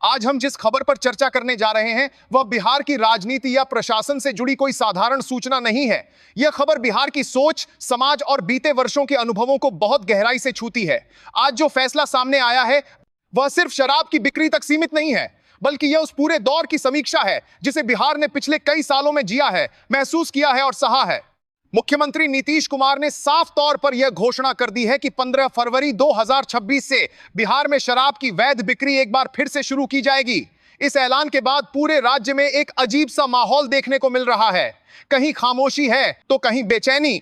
आज हम जिस खबर पर चर्चा करने जा रहे हैं वह बिहार की राजनीति या प्रशासन से जुड़ी कोई साधारण सूचना नहीं है। यह खबर बिहार की सोच, समाज और बीते वर्षों के अनुभवों को बहुत गहराई से छूती है। आज जो फैसला सामने आया है वह सिर्फ शराब की बिक्री तक सीमित नहीं है, बल्कि यह उस पूरे दौर की समीक्षा है जिसे बिहार ने पिछले कई सालों में जिया है, महसूस किया है और सहा है। मुख्यमंत्री नीतीश कुमार ने साफ तौर पर यह घोषणा कर दी है कि 15 फरवरी 2026 से बिहार में शराब की वैध बिक्री एक बार फिर से शुरू की जाएगी। इस ऐलान के बाद पूरे राज्य में एक अजीब सा माहौल देखने को मिल रहा है। कहीं खामोशी है तो कहीं बेचैनी,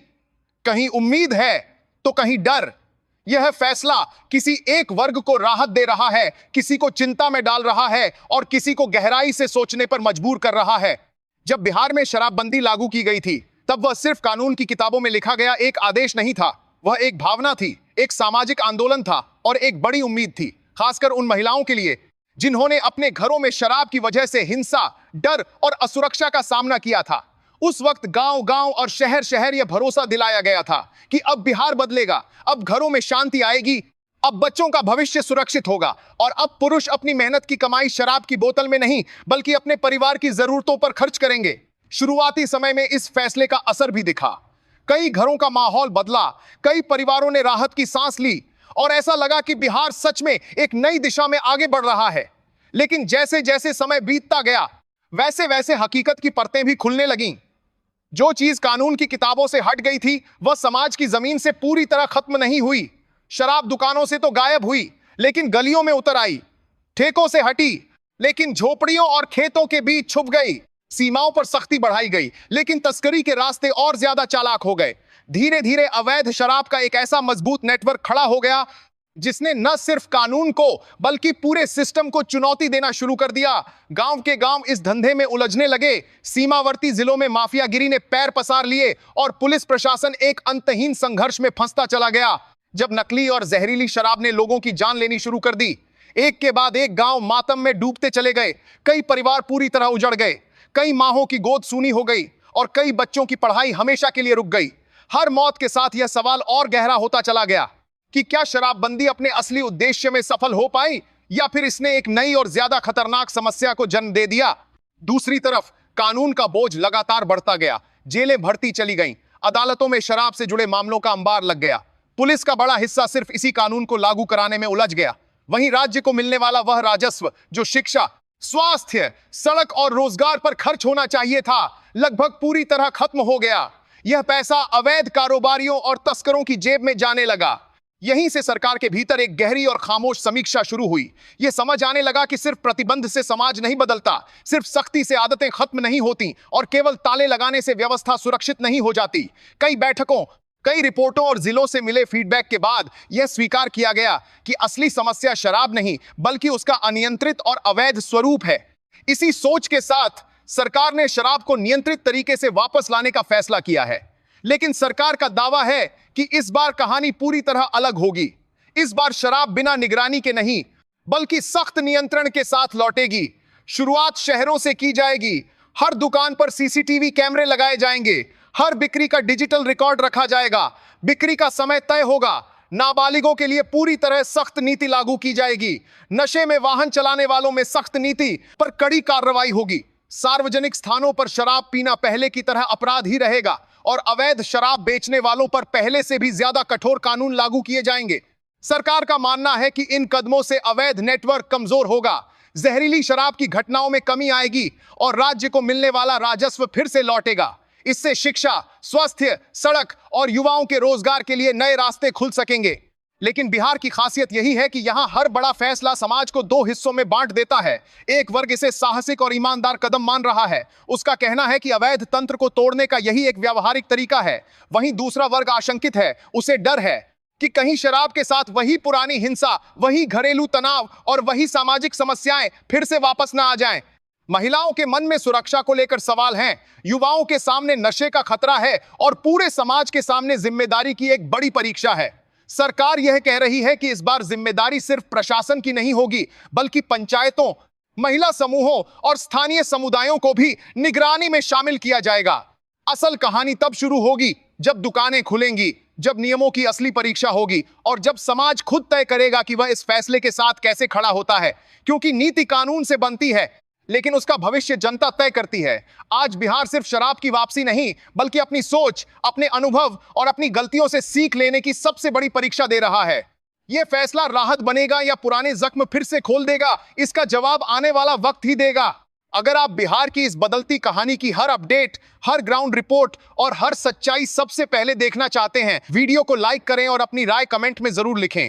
कहीं उम्मीद है तो कहीं डर। यह फैसला किसी एक वर्ग को राहत दे रहा है, किसी को चिंता में डाल रहा है और किसी को गहराई से सोचने पर मजबूर कर रहा है। जब बिहार में शराबबंदी लागू की गई थी तब वह सिर्फ कानून की किताबों में लिखा गया एक आदेश नहीं था, वह एक भावना थी, एक सामाजिक आंदोलन था और एक बड़ी उम्मीद थी, खासकर उन महिलाओं के लिए जिन्होंने अपने घरों में शराब की वजह से हिंसा, डर और असुरक्षा का सामना किया था। उस वक्त गांव-गांव और शहर-शहर यह भरोसा दिलाया गया था कि अब बिहार बदलेगा, अब घरों में शांति आएगी, अब बच्चों का भविष्य सुरक्षित होगा और अब पुरुष अपनी मेहनत की कमाई शराब की बोतल में नहीं बल्कि अपने परिवार की जरूरतों पर खर्च करेंगे। शुरुआती समय में इस फैसले का असर भी दिखा। कई घरों का माहौल बदला, कई परिवारों ने राहत की सांस ली और ऐसा लगा कि बिहार सच में एक नई दिशा में आगे बढ़ रहा है। लेकिन जैसे जैसे समय बीतता गया वैसे वैसे हकीकत की परतें भी खुलने लगीं। जो चीज कानून की किताबों से हट गई थी वह समाज की जमीन से पूरी तरह खत्म नहीं हुई। शराब दुकानों से तो गायब हुई लेकिन गलियों में उतर आई, ठेकों से हटी लेकिन झोपड़ियों और खेतों के बीच छुप गई। सीमाओं पर सख्ती बढ़ाई गई लेकिन तस्करी के रास्ते और ज्यादा चालाक हो गए। धीरे धीरे अवैध शराब का एक ऐसा मजबूत नेटवर्क खड़ा हो गया जिसने न सिर्फ कानून को बल्कि पूरे सिस्टम को चुनौती देना शुरू कर दिया। गांव के गांव इस धंधे में उलझने लगे, सीमावर्ती जिलों में माफियागिरी ने पैर पसार लिए और पुलिस प्रशासन एक अंतहीन संघर्ष में फंसता चला गया। जब नकली और जहरीली शराब ने लोगों की जान लेनी शुरू कर दी, एक के बाद एक गांव मातम में डूबते चले गए। कई परिवार पूरी तरह उजड़ गए, कई माहों की गोद सूनी हो गई और कई बच्चों की पढ़ाई हमेशा के लिए रुक गई। हर मौत के साथ यह सवाल और गहरा होता चला गया कि क्या शराबबंदी अपने असली उद्देश्य में सफल हो पाई या फिर इसने एक नई और ज्यादा खतरनाक समस्या को जन्म दे दिया। दूसरी तरफ कानून का बोझ लगातार बढ़ता गया, जेलें भरती चली गईं, अदालतों में शराब से जुड़े मामलों का अंबार लग गया। पुलिस का बड़ा हिस्सा सिर्फ इसी कानून को लागू कराने में उलझ गया। वहीं राज्य को मिलने वाला वह राजस्व जो शिक्षा, स्वास्थ्य, सड़क और रोजगार पर खर्च होना चाहिए था, लगभग पूरी तरह खत्म हो गया। यह पैसा अवैध कारोबारियों और तस्करों की जेब में जाने लगा। यहीं से सरकार के भीतर एक गहरी और खामोश समीक्षा शुरू हुई। यह समझ आने लगा कि सिर्फ प्रतिबंध से समाज नहीं बदलता, सिर्फ सख्ती से आदतें खत्म नहीं होती और केवल ताले लगाने से व्यवस्था सुरक्षित नहीं हो जाती। कई बैठकों, कई रिपोर्टों और जिलों से मिले फीडबैक के बाद यह स्वीकार किया गया कि असली समस्या शराब नहीं बल्कि उसका अनियंत्रित और अवैध स्वरूप है। इसी सोच के साथ सरकार ने शराब को नियंत्रित तरीके से वापस लाने का फैसला किया है। लेकिन सरकार का दावा है कि इस बार कहानी पूरी तरह अलग होगी। इस बार शराब बिना निगरानी के नहीं बल्कि सख्त नियंत्रण के साथ लौटेगी। शुरुआत शहरों से की जाएगी। हर दुकान पर सीसीटीवी कैमरे लगाए जाएंगे, हर बिक्री का डिजिटल रिकॉर्ड रखा जाएगा, बिक्री का समय तय होगा, नाबालिगों के लिए पूरी तरह सख्त नीति लागू की जाएगी, नशे में वाहन चलाने वालों में सख्त नीति पर कड़ी कार्रवाई होगी। सार्वजनिक स्थानों पर शराब पीना पहले की तरह अपराध ही रहेगा और अवैध शराब बेचने वालों पर पहले से भी ज्यादा कठोर कानून लागू किए जाएंगे। सरकार का मानना है कि इन कदमों से अवैध नेटवर्क कमजोर होगा, जहरीली शराब की घटनाओं में कमी आएगी और राज्य को मिलने वाला राजस्व फिर से लौटेगा। इससे शिक्षा, स्वास्थ्य, सड़क और युवाओं के रोजगार के लिए नए रास्ते खुल सकेंगे। लेकिन बिहार की खासियत यही है कि यहां हर बड़ा फैसला समाज को दो हिस्सों में बांट देता है। एक वर्ग इसे साहसिक और ईमानदार कदम मान रहा है, उसका कहना है कि अवैध तंत्र को तोड़ने का यही एक व्यावहारिक तरीका है। वहीं दूसरा वर्ग आशंकित है, उसे डर है कि कहीं शराब के साथ वही पुरानी हिंसा, वही घरेलू तनाव और वही सामाजिक समस्याएं फिर से वापस ना आ जाएं। महिलाओं के मन में सुरक्षा को लेकर सवाल हैं, युवाओं के सामने नशे का खतरा है और पूरे समाज के सामने जिम्मेदारी की एक बड़ी परीक्षा है। सरकार यह कह रही है कि इस बार जिम्मेदारी सिर्फ प्रशासन की नहीं होगी बल्कि पंचायतों, महिला समूहों और स्थानीय समुदायों को भी निगरानी में शामिल किया जाएगा। असल कहानी तब शुरू होगी जब दुकानें खुलेंगी, जब नियमों की असली परीक्षा होगी और जब समाज खुद तय करेगा कि वह इस फैसले के साथ कैसे खड़ा होता है, क्योंकि नीति कानून से बनती है लेकिन उसका भविष्य जनता तय करती है। आज बिहार सिर्फ शराब की वापसी नहीं, बल्कि अपनी सोच, अपने अनुभव और अपनी गलतियों से सीख लेने की सबसे बड़ी परीक्षा दे रहा है। यह फैसला राहत बनेगा या पुराने जख्म फिर से खोल देगा, इसका जवाब आने वाला वक्त ही देगा। अगर आप बिहार की इस बदलती कहानी की हर अपडेट, हर ग्राउंड रिपोर्ट और हर सच्चाई सबसे पहले देखना चाहते हैं, वीडियो को लाइक करें और अपनी राय कमेंट में जरूर लिखें।